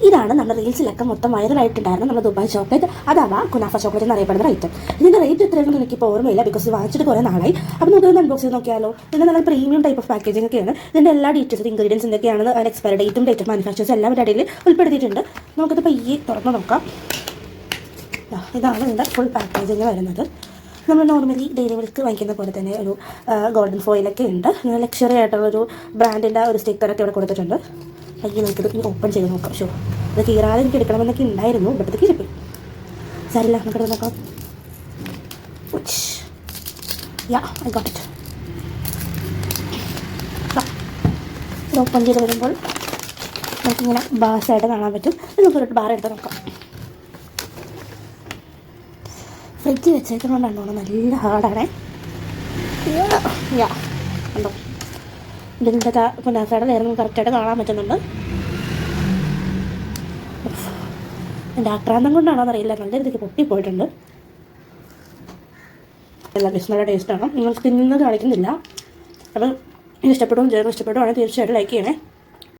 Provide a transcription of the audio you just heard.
ഇതാണ് നമ്മുടെ റീൽസിലൊക്കെ മൊത്തം വൈറലായിട്ടുണ്ടായിരുന്നു നമ്മുടെ ദുബായ് ചോക്ലേറ്റ്, അഥവാ കുനാഫ ചോക്ലേറ്റ് എന്നറിയപ്പെടുന്ന ഐറ്റം. ഇതിൻ്റെ റേറ്റ് എത്രയാണെന്ന് എനിക്കിപ്പോൾ ഓർമ്മയില്ല, ബിക്കോസ് ഇത് വാങ്ങിച്ചിട്ട് കുറേ നാളായി. അപ്പോൾ നമുക്കൊന്ന് അൺബോക്സ് ചെയ്ത് നോക്കിയാലോ. ഇതിൻ്റെ നല്ല പ്രീമിയം ടൈപ്പ് ഓഫ് പാക്കേജിംഗ് ഒക്കെയാണ്. ഇതിൻ്റെ എല്ലാ ഡീറ്റെയിൽസ്, ഇൻഗ്രീഡിയൻസ് എന്തൊക്കെയാണെന്ന്, അതിന് എക്സ്പയറി ഡേറ്റും ഡേറ്റ് ഓഫ് മാനുഫാക്ചേഴ്സ് എല്ലാം ഇടയിൽ ഉൾപ്പെടുത്തിയിട്ടുണ്ട്. നമുക്കിത് പയ്യെ തുറന്ന് നോക്കാം. ഇതാണ് ഇതിൻ്റെ ഫുൾ പാക്കേജിങ് വരുന്നത്. നമ്മൾ നോർമലി ഡെയിലി മിൽക്ക് വാങ്ങിക്കുന്ന പോലെ തന്നെ ഒരു ഗോൾഡൻ ഫോയിലൊക്കെ ഉണ്ട്. ലക്ഷറി ആയിട്ടുള്ളൊരു ബ്രാൻഡിൻ്റെ ഒരു സ്റ്റിക്കറൊക്കെ ഇവിടെ കൊടുത്തിട്ടുണ്ട്. അല്ലെങ്കിൽ നമുക്കിത് ഇനി ഓപ്പൺ ചെയ്ത് നോക്കാം. ഷോ ഇത് കീറാതെ എനിക്ക് എടുക്കണമെന്നൊക്കെ ഉണ്ടായിരുന്നു, ബട്ട് ഇത് കിട്ടി. സാരില്ല, നമുക്കിത് നോക്കാം. I got it. ഇത് ഓപ്പൺ ചെയ്ത് വരുമ്പോൾ നമുക്കിങ്ങനെ ബാസായിട്ട് കാണാൻ പറ്റും. നമുക്കൊരു ബാർ എടുത്ത് നോക്കാം. ഫ്രിഡ്ജ് വെച്ചേക്കുന്നതുകൊണ്ടാണ് തോന്നുന്നത്, നല്ല ഹാർഡാണേ. കണ്ടോ, ഇതിൻ്റെ കുനാഫയുടെ ലെയർ നമുക്ക് കറക്റ്റായിട്ട് കാണാൻ പറ്റുന്നുണ്ട്. എൻ്റെ ആക്രാന്തം കൊണ്ടാണോ എന്നറിയില്ല, നല്ല രീതിക്ക് പൊട്ടിപ്പോയിട്ടുണ്ട്. നല്ല നല്ല ടേസ്റ്റാണ്. നിങ്ങൾ സ്കിന്നിൽ നിന്ന് കാണിക്കുന്നില്ല. അപ്പം ഇഷ്ടപ്പെടുകയാണെങ്കിൽ തീർച്ചയായിട്ടും ലൈക്ക് ചെയ്യണേ.